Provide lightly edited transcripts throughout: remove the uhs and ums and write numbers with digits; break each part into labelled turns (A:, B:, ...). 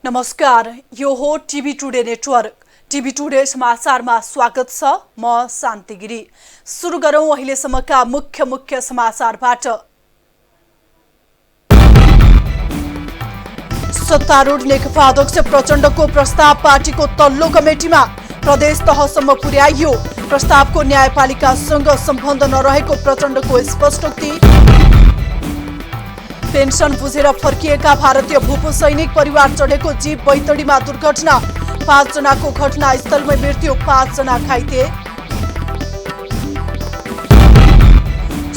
A: नमस्कार, यो हो TV today network. TV today समाचारमा स्वागत छ। म शान्ति गिरी। सुरु गरौं अहिलेसम्मका मुख्य समाचारबाट। सत्तारूढ नेकपा अध्यक्ष प्रचण्डको प्रस्ताव पार्टीको तल्लो कमिटीमा प्रदेश तहसम्म पुर्याइयो। प्रस्तावको न्यायपालिकासँग सम्बन्ध नरहेको प्रचण्डको स्पष्टोक्ति। पेन्सन बुझेर फर्किएका भारतीय भूपू सैनिक परिवार चढेको जीप बैतडीमा दुर्घटना। 5 जनाको घटनास्थलमै मृत्यु, 5 जना घाइते।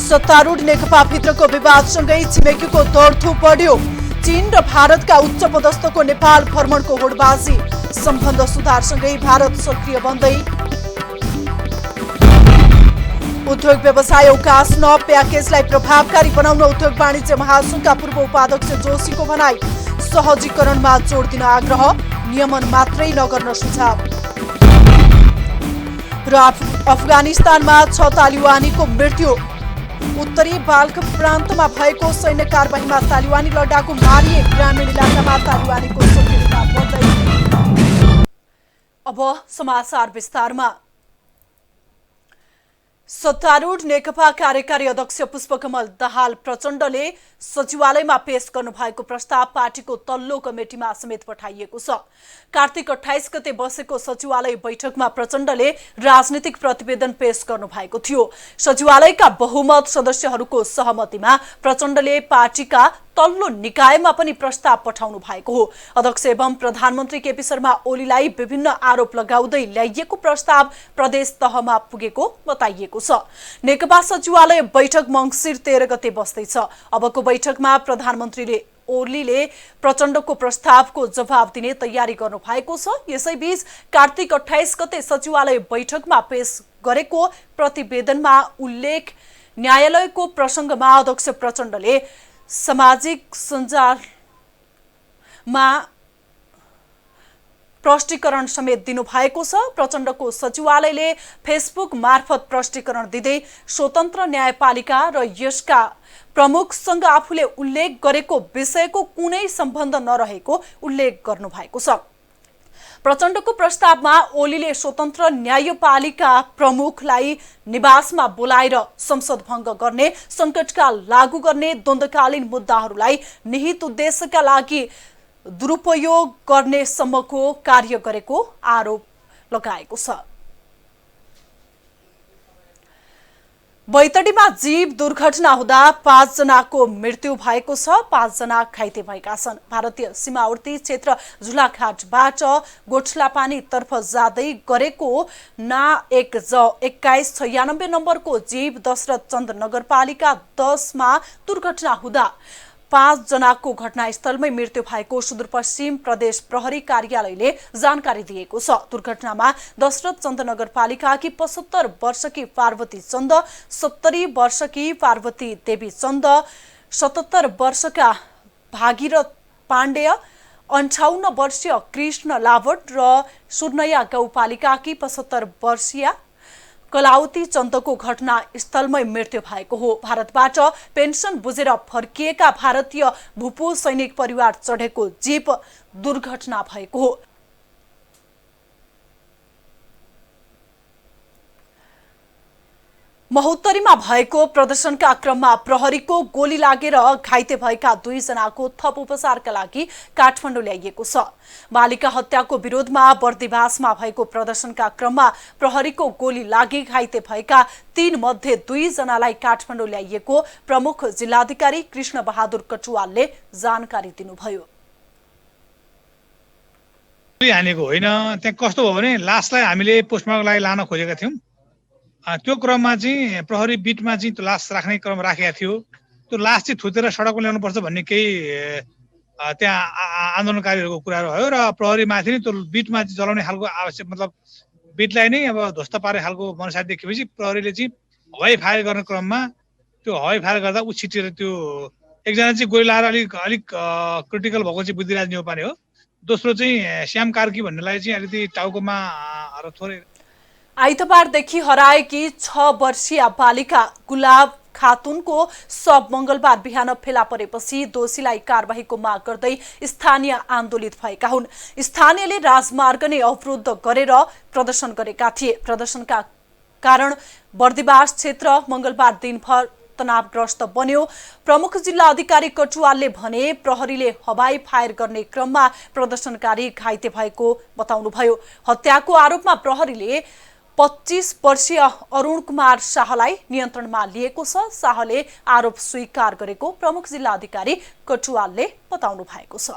A: सत्तारूढ नेकपा भित्रको विवादसँगै छिमेकीको दौडधुप बढ्यो। चीन र भारतका उच्च पदस्थको नेपाल भ्रमणको होडबाजी। सम्बन्ध सुधारसँगै भारत सक्रिय बन्दै। उद्योग व्यवसाय उकास्न प्याकेजलाई प्रभावकारी बनाउन उद्योग वाणिज्य महासंघका पूर्व उपाध्यक्ष जोशीको भनाई। सहजीकरणमा जोड दिन आग्रह, नियमन मात्रै नगर्न सुझाव। र अफगानिस्तानमा 6 तालिबानीको मृत्यु। उत्तरी बाल्क प्रान्तमा भएको सैन्य कारबाहीमा तालिबानी लडाकु मारिए। ग्रामीण इलाकामा तालिबानीको सक्रियता बढ्दै। अब समाचार विस्तारमा। सत्तारूढ नेकपा कार्यकारी अध्यक्ष पुष्पकमल दाहाल प्रचण्डले सचिवालयमा पेश गर्नुभएको प्रस्ताव पार्टीको तल्लो कमिटीमा समेत पठाइएको छ। कार्तिक 28 गते बसेको सचिवालय बैठकमा प्रचण्डले राजनीतिक प्रतिवेदन पेश गर्नुभएको थियो। सचिवालयका बहुमत सदस्यहरूको सहमतिमा प्रचण्डले पार्टीका तल्लो निकायमा पनि प्रस्ताव पठाउनु भएको हो। अध्यक्ष एवं प्रधानमन्त्री केपी शर्मा ओलीलाई विभिन्न आरोप लगाउँदै ल्याइएको प्रस्ताव प्रदेश तहमा पुगेको बताइएको छ। नेकपा सचिवालय बैठक मङ्सिर 13 गते बस्दैछ। अबको बैठकमा प्रधानमन्त्रीले ओलीले प्रचण्डको प्रस्तावको जवाब दिने तयारी गर्नु भएको छ। यसैबीच कार्तिक 28 गते सचिवालय बैठकमा पेश गरेको प्रतिवेदनमा उल्लेख न्यायालयको प्रसङ्गमा अध्यक्ष प्रचण्डले सामाजिक सञ्जालमा प्रष्टीकरण समेत दिनुभएको छ। प्रचण्डको सचिवालयले फेसबुक मार्फत प्रष्टीकरण दिँदै स्वतन्त्र न्यायपालिका र यसका प्रमुखसँग आफूले उल्लेख गरेको विषयको कुनै सम्बन्ध नरहेको उल्लेख गर्नुभएको छ। प्रचण्डको प्रस्तावमा ओलीले स्वतन्त्र न्यायपालिका प्रमुखलाई निवासमा बोलाएर संसद भङ्ग गर्ने, सङ्कटकाल लागू गर्ने, द्वन्द्वकालीन मुद्दाहरूलाई निहित उद्देश्यका लागि दुरुपयोग गर्ने सम्मको कार्य गरेको आरोप लगाएको छ। बैतडीमा जीप दुर्घटना हुँदा 5 जनाको मृत्यु भएको छ, 5 जना घाइते भएका छन्। भारतीय सीमावर्ती क्षेत्र झुलाघाटबाट गोठलापानी तर्फ जाँदै गरेको ना 1J2196 नम्बरको जीप दशरथ चन्द नगरपालिका 10 मा दुर्घटना हुँदा 5 जनाको घटनास्थलमै मृत्यु भएको सुदूरपश्चिम प्रदेश प्रहरी कार्यालयले जानकारी दिएको छ। दुर्घटनामा दशरथ चन्द नगरपालिकाकी 75 वर्षकी पार्वती चन्द, 70 वर्षकी पार्वती देवी चन्द, 77 वर्षका भागीरथ पाण्डेय, 58 वर्षीय कृष्ण लावट र सुर्नया गाउँपालिकाकी 75 वर्षीय कलावती चन्दको घटनास्थलमै मृत्यु भएको हो। भारतबाट पेन्सन बुझेर फर्किएका भारतीय भूपू सैनिक परिवार चढेको जीप दुर्घटना भएको हो। महोत्तरीमा भएको प्रदर्शनका क्रममा प्रहरीको गोली लागेर घाइते भएका 2 जनाको थप उपचारका लागि काठमाडौँ ल्याइएको छ। बालिका हत्याको विरोधमा बर्दिवासमा भएको प्रदर्शनका क्रममा प्रहरीको गोली लागि घाइते भएका 3 मध्ये 2 जनालाई काठमाडौँ ल्याइएको प्रमुख जिल्लाधिकारी कृष्ण बहादुर कटुवालले जानकारी दिनुभयो।
B: हानेको होइन, त्यहाँ कस्तो भयो भने लासलाई हामीले पोस्टमार्टमको लागि लान खोजेका थियौं। त्यो क्रममा चाहिँ प्रहरी बिटमा चाहिँ त्यो लास राख्ने क्रम राखेका थियो। त्यो लास चाहिँ थुतेर सडकमा ल्याउनुपर्छ भन्ने केही त्यहाँ आन्दोलनकारीहरूको कुराहरू भयो र प्रहरीमाथि नै त्यो बिटमा चाहिँ जलाउने खालको आवश्यक, मतलब बिटलाई नै अब ध्वस्त पार्ने खालको मनसा देखेपछि प्रहरीले चाहिँ हवाई फायर गर्ने क्रममा त्यो हवाई फायर गर्दा ऊ छिटेर त्यो एकजना चाहिँ गोली लाएर अलिक क्रिटिकल भएको चाहिँ बुद्धिराज नेउपाने हो। दोस्रो चाहिँ श्याम कार्की भन्नेलाई चाहिँ अलिकति टाउकोमा थोरै
A: आइतबारदेखि हराएकी 6 वर्षीय बालिका गुलाब खातुनको शव मंगलबार बिहान फेला परेपछि दोषीलाई कारबाहीको माग गर्दै स्थानीय आन्दोलित भएका हुन्। स्थानीयले राजमार्ग नै अवरुद्ध गरेर प्रदर्शन गरेका थिए। प्रदर्शनका कारण बर्दिवास क्षेत्र मंगलबार दिनभर तनावग्रस्त बन्यो। प्रमुख जिल्ला अधिकारी कटुवालले भने प्रहरीले हवाई फायर गर्ने क्रममा प्रदर्शनकारी घाइते भएको बताउनुभयो। हत्याको आरोपमा प्रहरीले 25 वर्षीय अरुण कुमार शाहलाई नियन्त्रणमा लिएको छ। शाहले आरोप स्वीकार गरेको प्रमुख जिल्ला अधिकारी कटुवालले बताउनु भएको छ।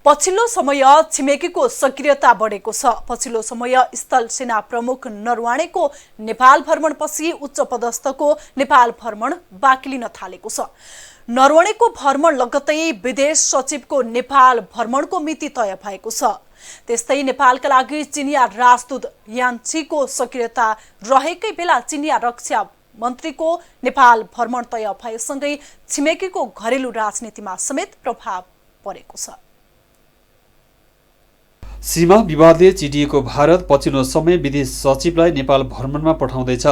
A: पछिल्लो समय छिमेकीको सक्रियता बढेको छ। पछिल्लो समय स्थल सेना प्रमुख नरवाणेको नेपाल भ्रमणपछि उच्च पदस्थको नेपाल भ्रमण बाँकी लिन थालेको छ। नरवणेको भ्रमण लगत्तै विदेश सचिवको नेपाल भ्रमणको मिति तय भएको छ। त्यस्तै नेपालका लागि चिनिया राजदूत यान्छीको सक्रियता रहेकै बेला चिनिया रक्षा मन्त्रीको नेपाल भ्रमण तय भएसँगै छिमेकीको घरेलु राजनीतिमा समेत प्रभाव परेको छ।
C: सीमा विवादले चिडिएको भारत पछिल्लो समय विदेश सचिवलाई नेपाल भ्रमणमा पठाउँदैछ।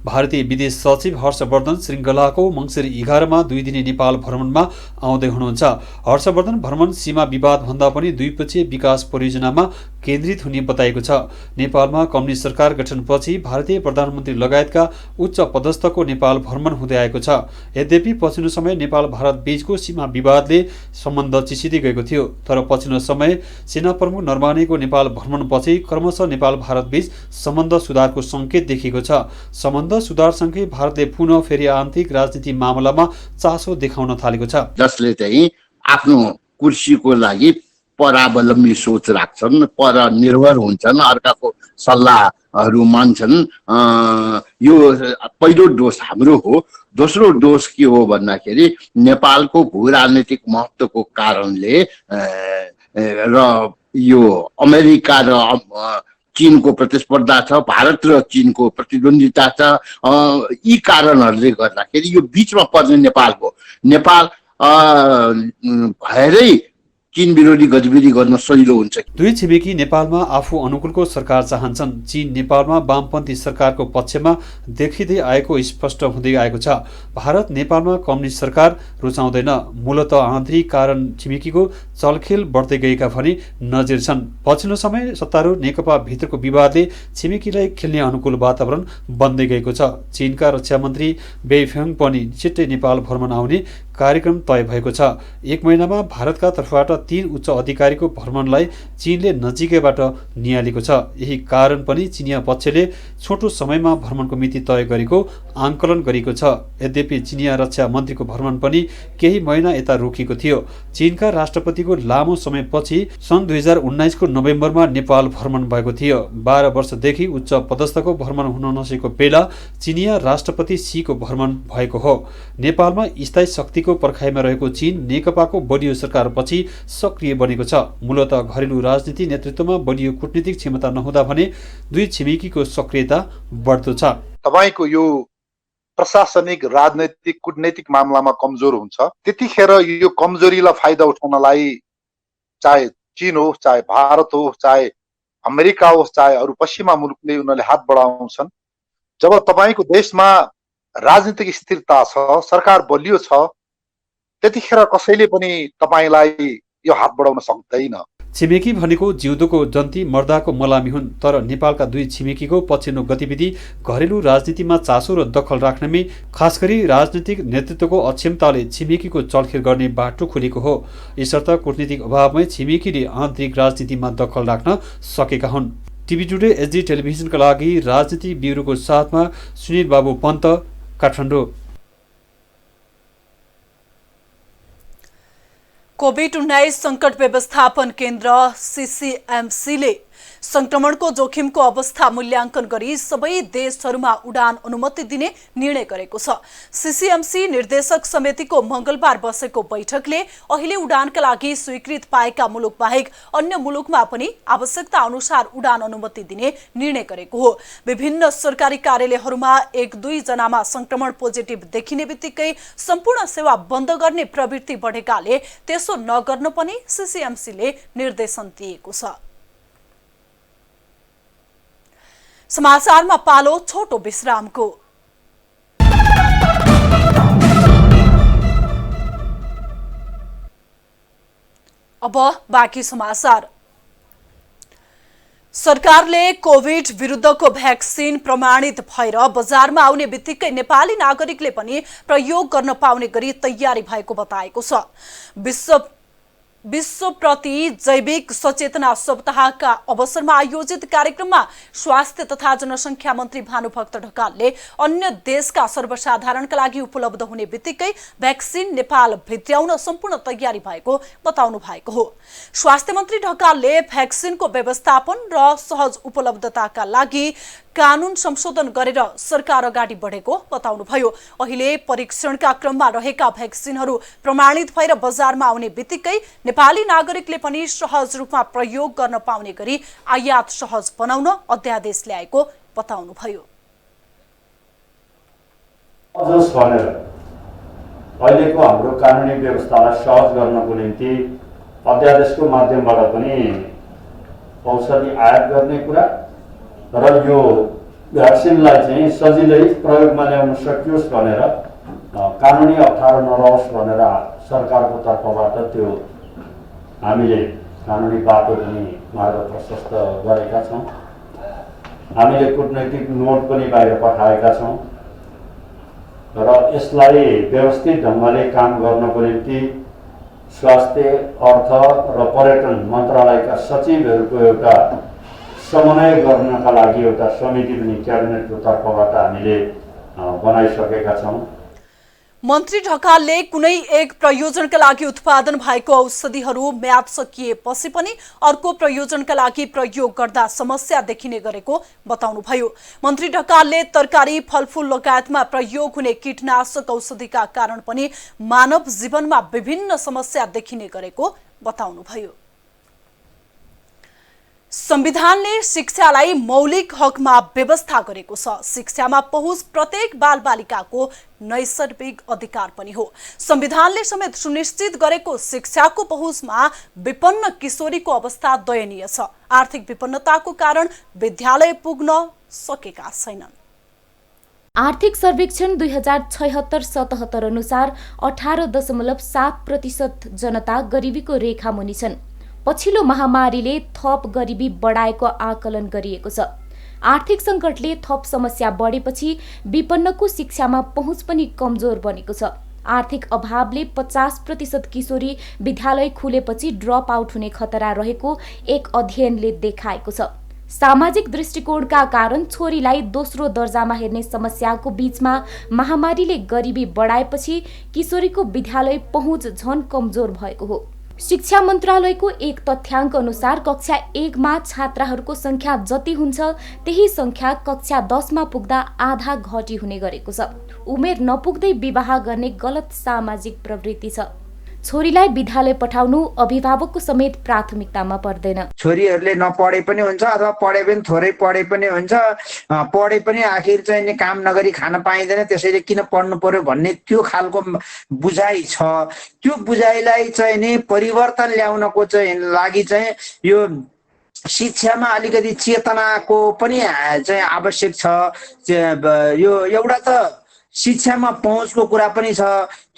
C: भारतीय विदेश सचिव हर्षवर्धन श्रृङ्खलाको मङ्सिर 11 मा 2 दिने नेपाल भ्रमणमा आउँदै हुनुहुन्छ। हर्षवर्धन भ्रमण सीमा विवाद भन्दा पनि द्विपक्षीय विकास परियोजनामा केन्द्रित हुने बताएको छ। नेपालमा कम्युनिस्ट सरकार गठनपछि भारतीय प्रधानमन्त्री लगायतका उच्च पदस्थको नेपाल भ्रमण हुँदै आएको छ। यद्यपि पछिल्लो समय नेपाल भारत बीचको सीमा विवादले सम्बन्ध चिसिँदै गएको थियो। तर पछिल्लो समय सेना प्रमुख नरवाणेको नेपाल भ्रमणपछि क्रमशः नेपाल भारत बीच सम्बन्ध सुधारको संकेत देखिएको छ। सम्बन्ध सुधारसँगै भारतले पुनः फेरि आन्तरिक राजनीति मामलामा चासो देखाउन थालेको छ।
D: जसले चाहिँ आफ्नो कुर्सीको लागि परावलम्बी सोच राख्छन्, परनिर्भर हुन्छन्, अर्काको सल्लाहहरू मान्छन्। यो पहिलो दोष हाम्रो हो। दोस्रो दोष के हो भन्दाखेरि नेपालको भू राजनीतिक महत्त्वको कारणले र यो अमेरिका र चीनको प्रतिस्पर्धा छ, भारत र चीनको प्रतिद्वन्दिता छ। यी कारणहरूले गर्दाखेरि यो बीचमा पर्ने नेपाल हो। नेपाल भएरै चीन विरोधी गतिविधि गर्न सजिलो हुन्छ।
C: दुई छिमेकी नेपालमा आफू अनुकूलको सरकार चाहन्छन्। चीन नेपालमा वामपन्थी सरकारको पक्षमा देखिँदै आएको स्पष्ट हुँदै आएको छ। भारत नेपालमा कम्युनिस्ट सरकार रुचाउँदैन। मूलत आन्तरिक कारण छिमेकीको चलखेल बढ्दै गएका भनी नजिर छन्। पछिल्लो समय सत्तारूढ नेकपा भित्रको विवादले छिमेकीलाई खेल्ने अनुकूल वातावरण बन्दै गएको छ। चीनका रक्षा मन्त्री बेइफेङ पनि छिट्टै नेपाल भ्रमण आउने कार्यक्रम तय भएको छ। 1 महिनामा भारतका तर्फबाट 3 उच्च अधिकारीको भ्रमणलाई चीनले नजिकैबाट नियालेको छ। यही कारण पनि चिनिया पक्षले छोटो समयमा भ्रमणको मिति तय गरेको आंकलन गरेको छ। यद्यपि चिनिया रक्षा मन्त्रीको भ्रमण पनि केही महिना यता रोकिएको थियो। चीनका राष्ट्रपतिको लामो समयपछि सन् 2019 को नोभेम्बरमा नेपाल भ्रमण भएको थियो। 12 वर्षदेखि उच्च पदस्थको भ्रमण हुन नसकेको बेला चिनिया राष्ट्रपति शीको भ्रमण भएको हो। नेपालमा स्थायी शक्तिको पर्खाइमा रहेको चीन नेकपाको बलियो सरकारपछि सक्रिय बनेको छ। मूलत घरेलु राजनीति नेतृत्वमा बलियो कूटनीतिक क्षमता नहुँदा भने दुई छिमेकीको सक्रियता बढ्दो छ।
E: तपाईको यो प्रशासनिक राजनैतिक कूटनीतिक मामलामा कमजोर हुन्छ, त्यतिखेर यो कमजोरीलाई फाइदा उठाउनलाई चाहे चीन हो, चाहे भारत हो, चाहे अमेरिका होस्, चाहे अरू पश्चिमा मुलुकले उनीहरूले हात बढाउँछन्। जब तपाईको देशमा राजनीतिक स्थिरता छ, सरकार बलियो छ, त्यतिखेर कसैले पनि तपाईलाई यो हात बढाउन सक्दैन।
C: छिमेकी भनेको जिउँदोको जन्ती मर्दाको मलामी हुन्। तर नेपालका दुई छिमेकीको पछिल्लो गतिविधि घरेलु राजनीतिमा चासो र दखल राख्नेमै खासगरी राजनीतिक नेतृत्वको अक्षमताले छिमेकीको चलखेल गर्ने बाटो खोलेको हो। यसर्थ कूटनीतिक अभावमै छिमेकीले आन्तरिक राजनीतिमा दखल राख्न सकेका हुन्। टिभी टुडे एचडी टेलिभिजनका लागि राजनीति ब्युरोको साथमा सुनिल बाबु पन्त, काठमाडौँ।
A: कोभिड-19 संकट व्यवस्थापन केन्द्र सीसीएमसीले संक्रमणको जोखिमको अवस्था मूल्याङ्कन गरी सबै देशहरूमा उडान अनुमति दिने निर्णय गरेको छ। सीसीएमसी निर्देशक समितिको मंगलबार बसेको बैठकले अहिले उडानका लागि स्वीकृत पाएका मुलुक बाहेक अन्य मुलुकमा पनि आवश्यकता अनुसार उडान अनुमति दिने निर्णय गरेको हो। विभिन्न सरकारी कार्यालयहरूमा 1-2 जनामा संक्रमण पोजिटिभ देखिने बित्तिकै सम्पूर्ण सेवा बन्द गर्ने प्रवृत्ति बढेकाले त्यसो नगर्न पनि सीसीएमसीले निर्देशन दिएको छ। समाचारमा पालो छोटो विश्रामको। अब बाँकी समाचार। सरकारले कोभिड विरुद्धको भ्याक्सिन प्रमाणित भएर बजारमा आउने बित्तिकै नेपाली नागरिकले पनि प्रयोग गर्न पाउने गरी तयारी भएको बताएको छ। विश्वप्रति जैविक सचेतना सप्ताहका अवसरमा आयोजित कार्यक्रममा स्वास्थ्य तथा जनसङ्ख्या मन्त्री भानुभक्त ढकालले अन्य देशका सर्वसाधारणका लागि उपलब्ध हुने बित्तिकै भ्याक्सिन नेपाल भित्र्याउन सम्पूर्ण तयारी भएको बताउनु भएको हो। स्वास्थ्य मन्त्री ढकालले भ्याक्सिनको व्यवस्थापन र सहज उपलब्धताका लागि कानून संशोधन गरेर सरकार अगाडि बढेको बताउनुभयो। अहिले परीक्षणका क्रममा रहेका भ्याक्सिनहरू प्रमाणित भएर बजारमा आउने बित्तिकै नेपाली नागरिकले पनि सहज रूपमा प्रयोग गर्न पाउने गरी आयात सहज बनाउन अध्यादेश ल्याएको बताउनुभयो।
F: अहिलेको हाम्रो कानुनी व्यवस्थालाई सहज गर्नको निम्ति अध्यादेशको माध्यमबाट पनि औषधि आयात गर्ने कुरा र यो भ्याक्सिनलाई चाहिँ सजिलै प्रयोगमा ल्याउन सकियोस् भनेर कानुनी अप्ठ्यारो नरहोस् भनेर सरकारको तर्फबाट त्यो हामीले कानुनी बाटो पनि मार्ग प्रशस्त गरेका छौँ। हामीले कूटनैतिक नोट पनि बाहिर पठाएका छौँ र यसलाई व्यवस्थित ढङ्गले काम गर्नको निम्ति स्वास्थ्य, अर्थ र पर्यटन मन्त्रालयका सचिवहरूको एउटा समन्वय गर्नका लागि एउटा समिति पनि क्याबिनेटको तर्फबाट हामीले बनाइसकेका छौँ।
A: मन्त्री ढकालले कुनै एक प्रयोजनका लागि उत्पादन भएको औषधिहरू म्याद सकिएपछि पनि अर्को प्रयोजनका लागि प्रयोग गर्दा समस्या देखिने गरेको बताउनुभयो। मन्त्री ढकालले तरकारी, फलफूल लगायतमा प्रयोग हुने कीटनाशक औषधिका कारण पनि मानव जीवनमा विभिन्न समस्या देखिने गरेको बताउनुभयो। संविधानले शिक्षालाई मौलिक हकमा व्यवस्था गरेको छ। शिक्षामा पहुँच प्रत्येक बालबालिकाको नैसर्गिक अधिकार पनि हो। संविधानले समेत सुनिश्चित गरेको शिक्षाको पहुँचमा विपन्न किशोरीको अवस्था दयनीय छ। आर्थिक विपन्नताको कारण विद्यालय पुग्न सकेका छैनन्।
G: आर्थिक सर्वेक्षण 2076-77 अनुसार 18.7% जनता गरिबीको रेखा मुनि छन्। पछिल्लो महामारीले थप गरिबी बढाएको आकलन गरिएको छ। आर्थिक सङ्कटले थप समस्या बढेपछि विपन्नको शिक्षामा पहुँच पनि कमजोर बनेको छ। आर्थिक अभावले 50% किशोरी विद्यालय खुलेपछि ड्रप आउट हुने खतरा रहेको एक अध्ययनले देखाएको छ। सामाजिक दृष्टिकोणका कारण छोरीलाई दोस्रो दर्जामा हेर्ने समस्याको बीचमा महामारीले गरिबी बढाएपछि किशोरीको विद्यालय पहुँच झन कमजोर भएको हो। शिक्षा मन्त्रालयको एक तथ्याङ्क अनुसार कक्षा 1मा छात्राहरूको संख्या जति हुन्छ त्यही संख्या कक्षा 10मा पुग्दा आधा घटी हुने गरेको छ। उमेर नपुग्दै विवाह गर्ने गलत सामाजिक प्रवृत्ति छ। छोरीलाई विद्यालय पठाउनु अभिभावकको समेत प्राथमिकतामा पर्दैन।
H: छोरीहरूले नपढे पनि हुन्छ अथवा पढे पनि थोरै पढे पनि हुन्छ, पढे पनि आखिर चाहिँ काम नगरी खान पाइँदैन, त्यसैले किन पढ्नु पर्यो भन्ने त्यो खालको बुझाइ छ। त्यो बुझाइलाई चाहिँ नि परिवर्तन ल्याउनको चाहिँ लागि चाहिँ यो शिक्षामा अलिकति चेतनाको पनि चाहिँ आवश्यक छ। यो एउटा त शिक्षामा पहुँचको कुरा पनि छ।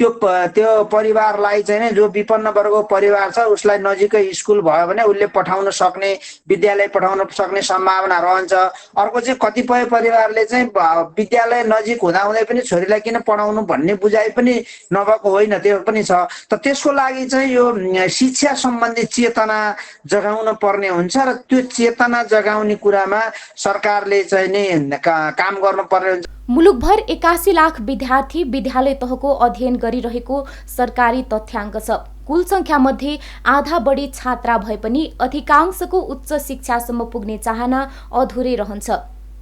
H: त्यो परिवारलाई चाहिँ जो विपन्न वर्गको परिवार छ उसलाई नजिकै स्कुल भयो भने उसले पठाउन सक्ने, विद्यालय पठाउन सक्ने सम्भावना रहन्छ। अर्को चाहिँ कतिपय परिवारले चाहिँ विद्यालय नजिक हुँदाहुँदै पनि छोरीलाई किन पढाउनु भन्ने बुझाइ पनि नभएको होइन, त्यो पनि छ। त त्यसको लागि चाहिँ यो शिक्षा सम्बन्धी चेतना जगाउन पर्ने हुन्छ र त्यो चेतना जगाउने कुरामा सरकारले चाहिँ नि काम गर्नुपर्ने हुन्छ।
G: मुलुकभर 81 लाख विद्यार्थी विद्यालय तहको अध्ययन गरिरहेको सरकारी तथ्याङ्क छ। कुल संख्या मध्ये आधा बढी छात्रा भए पनि अधिकांशको उच्च शिक्षासम्म पुग्ने चाहना अधुरै रहन्छ।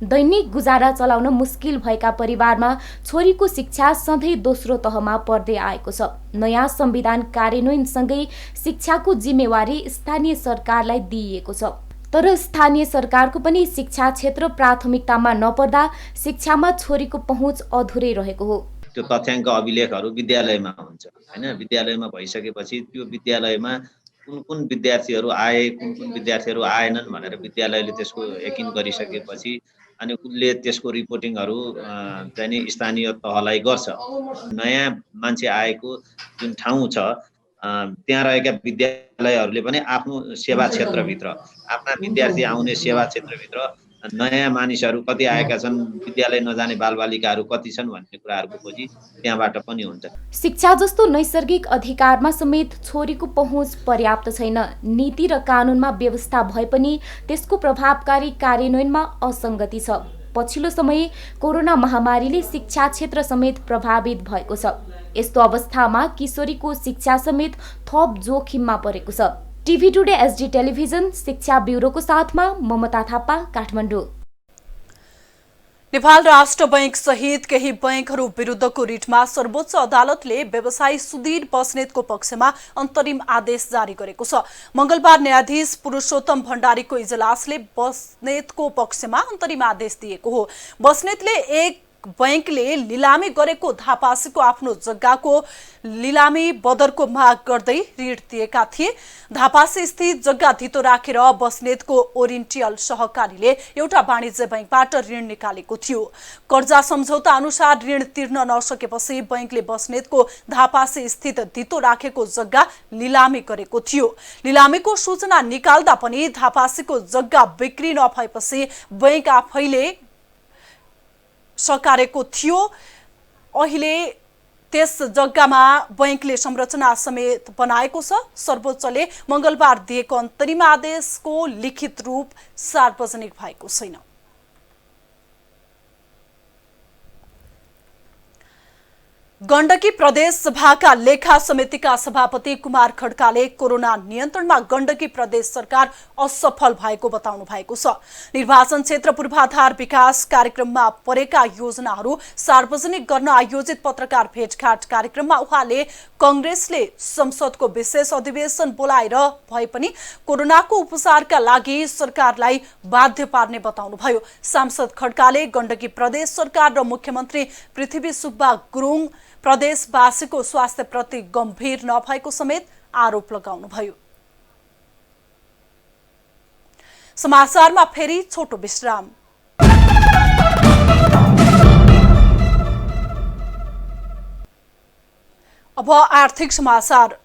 G: दैनिक गुजारा चलाउन मुस्किल भएका परिवारमा छोरीको शिक्षा सधैँ दोस्रो तहमा पर्दै आएको छ। नयाँ संविधान कार्यान्वयनसँगै शिक्षाको जिम्मेवारी स्थानीय सरकारलाई दिइएको छ। तर स्थानीय सरकारको पनि शिक्षा क्षेत्र प्राथमिकतामा नपर्दा शिक्षामा छोरीको पहुँच अधुरै रहेको हो।
I: त्यो तथ्याङ्क अभिलेखहरू विद्यालयमा हुन्छ हैन। विद्यालयमा भइसकेपछि त्यो विद्यालयमा कुन विद्यार्थीहरू आए, कुन विद्यार्थीहरू आएनन् भनेर विद्यालयले त्यसको यकिन गरिसकेपछि अनि उसले त्यसको रिपोर्टिङहरू चाहिँ नि स्थानीय तहलाई गर्छ। नयाँ मान्छे आएको जुन ठाउँ छ त्यहाँ रहेका विद्यालयहरूले पनि आफ्नो सेवा क्षेत्रभित्र आफ्ना विद्यार्थी आउने सेवा क्षेत्रभित्र नयाँ मानिसहरू कति आएका छन्, विद्यालय नजाने बालबालिकाहरू कति छन् भन्ने कुराहरूको खोजी त्यहाँबाट पनि हुन्छ।
G: शिक्षा जस्तो नैसर्गिक अधिकारमा समेत छोरीको पहुँच पर्याप्त छैन। नीति र कानुनमा व्यवस्था भए पनि त्यसको प्रभावकारी कार्यान्वयनमा असङ्गति छ। पछिल्लो समय कोरोना महामारीले शिक्षा क्षेत्र समेत प्रभावित भएको छ। यस्तो अवस्थामा किशोरीको शिक्षा समेत थप जोखिममा परेको छ। टिभी टुडे एसडी टेलिभिजन शिक्षा ब्युरोको साथमा ममता थापा, काठमाडौँ।
A: नेपाल राष्ट्र बैंक सहित केही बैंकहरू विरुद्धको रिटमा सर्वोच्च अदालतले व्यवसायी सुधीर बस्नेतको पक्षमा अन्तरिम आदेश जारी गरेको छ। मंगलबार न्यायाधीश पुरुषोत्तम भण्डारीको इजलासले बस्नेतको पक्षमा अन्तरिम आदेश दिएको हो। बस्नेतले एक बैंकले लिलामी गरेको धापासीको आफ्नो जग्गाको लिलामी बदरको माग गर्दै ऋण दिएका थिए। धापासी स्थित जग्गा धितो राखेर बस्नेतको ओरिएन्टल सहकारीले एउटा वाणिज्य बैंकबाट ऋण निकालेको थियो। कर्जा सम्झौता अनुसार ऋण तिर्न नसकेपछि बैंकले बस्नेतको धापासी स्थित धितो राखेको जग्गा लिलामी गरेको थियो। लिलामीको सूचना निकाल्दा पनि धापासीको जग्गा बिक्री नभएपछि बैंक आफैले सकारेको थियो। अहिले त्यस जग्गामा बैंकले संरचना समेत बनाएको छ। सर्वोच्चले मंगलबार दिएको अन्तरिम आदेशको लिखित रूप सार्वजनिक भएको छैन। गण्डकी प्रदेश सभाका लेखा समितिका सभापति कुमार खड्काले कोरोना नियन्त्रणमा गण्डकी प्रदेश सरकार असफल भएको बताउनु भएको छ। निर्वाचन क्षेत्र पूर्वाधार विकास कार्यक्रममा परेका योजनाहरू सार्वजनिक गर्न आयोजित पत्रकार भेटघाट कार्यक्रममा उहाँले कांग्रेसले संसदको विशेष अधिवेशन बोलाएर भए पनि कोरोनाको उपचारका लागि सरकारलाई बाध्य पार्ने बताउनुभयो। सांसद खड्काले गण्डकी प्रदेश सरकार र मुख्यमन्त्री पृथ्वी सुब्बा गुरुङ प्रदेशवासीको स्वास्थ्यप्रति गम्भीर नभएको समेत आरोप लगाउनुभयो। समाचारमा फेरि छोटो विश्राम। अब आर्थिक समाचार।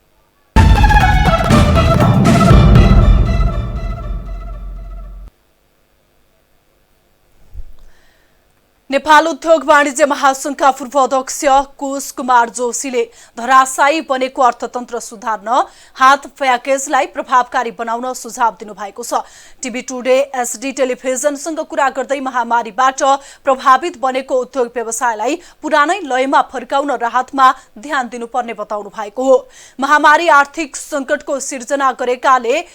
A: नेपाल उद्योग वाणिज्य महासंघका पूर्व अध्यक्ष कुश कुमार जोशीले धराशायी बनेको अर्थतन्त्र सुधार्न हात प्याकेजलाई प्रभावकारी बनाउन सुझाव दिनुभएको छ। टिभी टुडे एसडी टेलिभिजनसँग कुरा गर्दै महामारीबाट प्रभावित बनेको उद्योग व्यवसायलाई पुरानै लयमा फर्काउन राहतमा ध्यान दिनुपर्ने बताउनु भएको हो। महामारी आर्थिक संकटको सिर्जना गरेकाले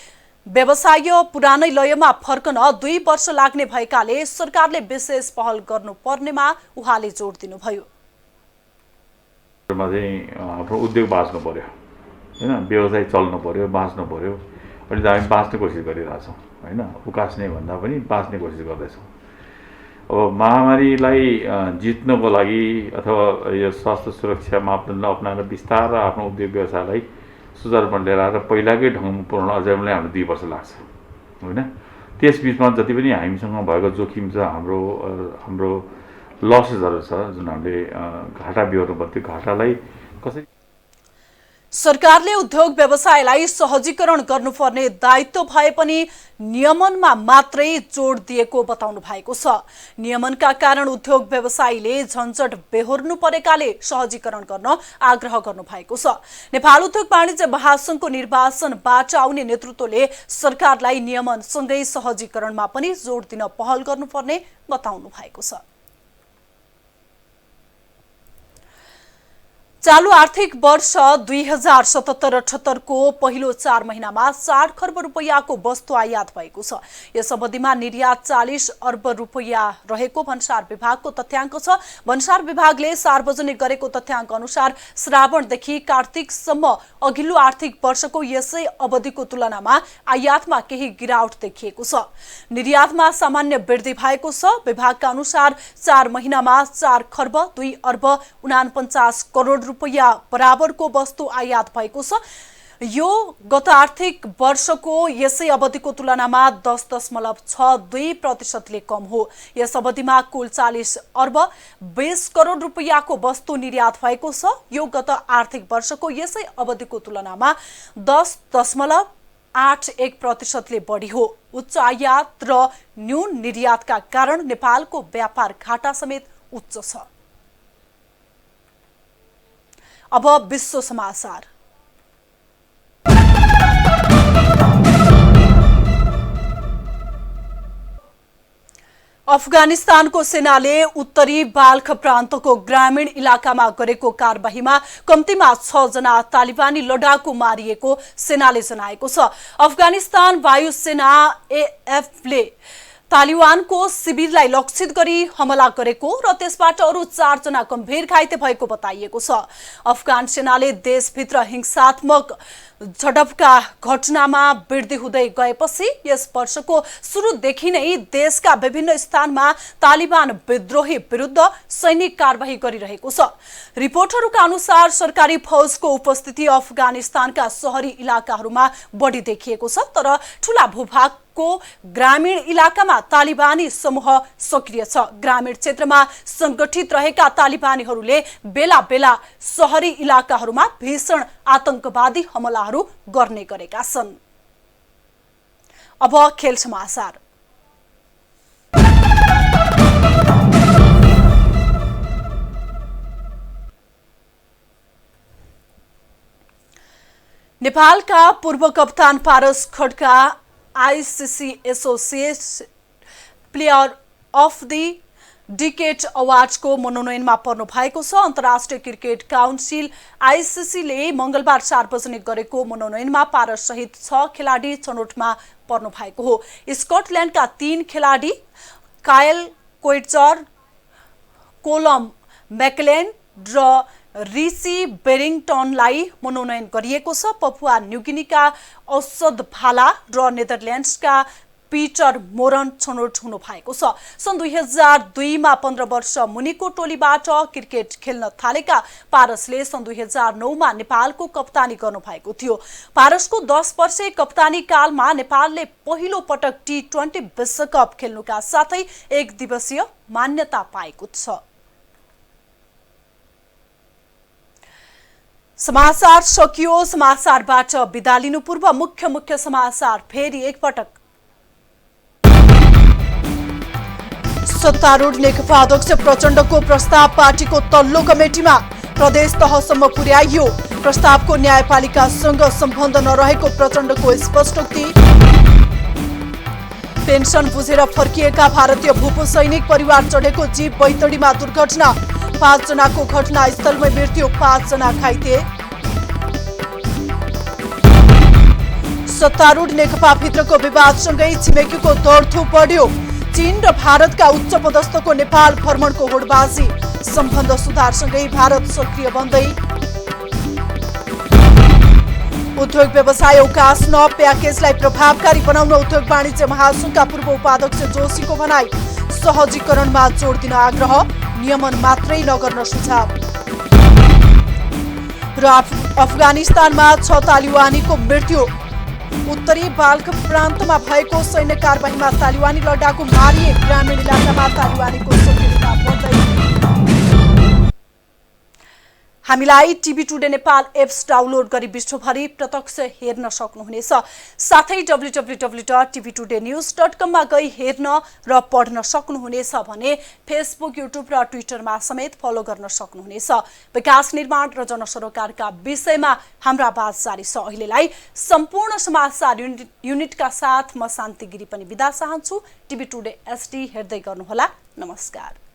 A: व्यवसाय पुरानै लयमा फर्कन 2 वर्ष लाग्ने भएकाले सरकारले विशेष पहल गर्नुपर्नेमा उहाँले जोड दिनुभयो।
J: हाम्रो उद्योग बाँच्नु पर्यो हैन, व्यवसाय चल्नु पर्यो, बाँच्नु पर्यो। अहिले त हामी बाँच्ने कोसिस गरिरहेछौँ हैन, उकास्ने भन्दा पनि बाँच्ने कोसिस गर्दैछौँ। अब महामारीलाई जित्नको लागि अथवा यो स्वास्थ्य सुरक्षा मापदण्ड अपनाएर बिस्तार आफ्नो उद्योग व्यवसायलाई सुधारमा लिएर आएर पहिलाकै ढङ्गमा पुर्याउन अझै पनि हाम्रो 2 वर्ष लाग्छ होइन। त्यसबिचमा जति पनि हामीसँग भएको जोखिम छ, हाम्रो लसेसहरू छ, जुन हामीले घाटा बिहोर्नु पर्थ्यो, घाटालाई कसरी
A: सरकारले उद्योग व्यवसायलाई सहजीकरण गर्नुपर्ने दायित्व भए पनि नियमनमा मात्रै जोड दिएको बताउनु भएको छ। नियमनका कारण उद्योग व्यवसायीले झन्झट बेहोर्नु परेकाले सहजीकरण गर्न आग्रह गर्नु भएको छ। नेपाल उद्योग वाणिज्य महासंघको निर्वाचनबाट आउने नेतृत्वले सरकारलाई नियमनसँगै सहजीकरणमा पनि जोड दिन पहल गर्नुपर्ने बताउनु भएको छ। चालू आर्थिक वर्ष 2077-78 को पहिलो 4 महिनामा 60 खर्ब रुपैयाँको वस्तु आयात भएको छ। यस अवधिमा निर्यात 40 अर्ब रुपैयाँ रहेको भन्सार विभागको तथ्याङ्क छ। भन्सार विभागले सार्वजनिक गरेको तथ्याङ्क अनुसार श्रावणदेखि कार्तिकसम्म अघिल्लो आर्थिक वर्षको यसै अवधिको तुलनामा आयातमा केही गिरावट देखिएको छ। निर्यातमा सामान्य वृद्धि भएको छ। विभागका अनुसार 4 महिनामा 4 खर्ब 2 अर्ब 49 करोड रुपैयाँ बराबरको वस्तु आयात भएको छ। यो गत आर्थिक वर्षको यसै अवधिको तुलनामा 10.62% कम हो। यस अवधिमा कुल 40 अर्ब 20 करोड रुपैयाँको वस्तु निर्यात भएको छ। यो गत आर्थिक वर्षको यसै अवधिको तुलनामा 10.81% बढी हो। उच्च आयात र न्यून निर्यातका कारण नेपालको व्यापार घाटा समेत उच्च छ। अब विश्व समाचार। अफगानिस्तानको सेनाले उत्तरी बाल्ख प्रान्तको ग्रामीण इलाकामा गरेको कारबाहीमा कम्तीमा 6 जना तालिबानी लडाकु मारिएको सेनाले जनाएको छ। अफगानिस्तान वायुसेना एएफले तालिबानको शिविरलाई लक्षित गरी हमला गरेको र त्यसबाट अरू 4 जना गम्भीर घाइते भएको बताइएको छ। अफगान सेनाले देशभित्र हिंसात्मक झडपका घटनामा वृद्धि हुँदै गएपछि यस वर्षको सुरुदेखि नै देशका विभिन्न स्थानमा तालिबान विद्रोही विरुद्ध सैनिक कारबाही गरिरहेको छ। रिपोर्टहरूका अनुसार सरकारी फौजको उपस्थिति अफगानिस्तानका शहरी इलाकाहरूमा बढी देखिएको छ, तर ठूला भूभागको ग्रामीण इलाकामा तालिबानी समूह सक्रिय छ। ग्रामीण क्षेत्रमा संगठित रहेका तालिबानीहरूले बेला बेला शहरी इलाकाहरूमा भीषण आतंकवादी हमलाहरू गर्ने गरेका छन्। अब खेल समाचार। नेपालका पूर्व कप्तान Paras Khadka ICC associate player of the decade अवार्डको मनोनयनमा पर्नु भएको छ। अन्तर्राष्ट्रिय क्रिकेट काउन्सिल आईसीसीले मंगलबार सार्वजनिक गरेको मनोनयनमा पारस सहित 6 खेलाडी छनौटमा पर्नु भएको हो। स्कटल्यान्डका 3 खेलाडी कायल कोइट्जर, कोलम मैकलेन र रिसी बेरिङटनलाई मनोनयन गरिएको छ। पपुवा न्युगिनीका औषध भाला र नेदरल्यान्ड्सका पीटर मोरन छनौट हुनु भएको छ। सन् 2002 मा 15 वर्ष मुनिको टोलीबाट क्रिकेट खेल्न थालेका पारसले सन् 2009 मा नेपालको कप्तानी गर्नु भएको थियो। पारसको 10 वर्षे कप्तानी कालमा नेपालले पहिलो पटक T20 विश्वकप खेल्नुका साथै एक दिवसीय मान्यता पाएको छ। समाचार सकियो। समाचारबाट बिदा लिनु पूर्व मुख्य समाचार फेरि एकपटक। सत्तारूढ नेकपा अध्यक्ष प्रचण्डको प्रस्ताव पार्टीको तल्लो कमिटीमा प्रदेश तहसम्म पुर्याइयो। प्रस्तावको न्यायपालिकासँग सम्बन्ध नरहेको प्रचण्डको स्पष्टोक्ति। पेन्सन बुझेर फर्किएका भारतीय भूसैनिक परिवार चढेको जीप बैतडीमा दुर्घटना। 5 जनाको घटनास्थलमै मृत्यु, 5 जना घाइते। सत्तारूढ नेकपा भित्रको विवादसँगै छिमेकीको दौडधुप बढ्यो। चीन र भारतका उच्च पदस्थको नेपाल भ्रमणको होडबाजी। सम्बन्ध सुधारसँगै भारत सक्रिय बन्दै। उद्योग व्यवसाय उकास्न प्याकेजलाई प्रभावकारी बनाउन उद्योग वाणिज्य महासंघका पूर्व उपाध्यक्ष जोशीको भनाई। सहजीकरणमा जोड दिन आग्रह, नियमन मात्रै नगर्न सुझाव। र अफगानिस्तानमा 6 तालिबानीको मृत्यु। उत्तरी बाल्ख प्रान्तमा भएको सैन्य कारबाहीमा तालिबानी लडाकु मारिए। ग्रामीण इलाकामा तालिबानीको सक्रियता बढ्दै। हामीलाई TV today Nepal apps download गरी विश्वभरि प्रत्यक्ष हेर्न सक्नुहुनेछ। साथै www.tvtoday.news.com मा गई हेर्न र पढ्न सक्नुहुनेछ भने फेसबुक, युट्युब र ट्विटरमा समेत फलो गर्न सक्नुहुनेछ। विकास निर्माण र जनसरोकारका विषयमा हाम्रा आवाज जारी छ। अहिलेलाई सम्पूर्ण समाचार युनिटका साथ म शान्ति गिरी पनि बिदा चाहन्छु। टिभी टुडे एचडी हेर्दै गर्नुहोला। नमस्कार।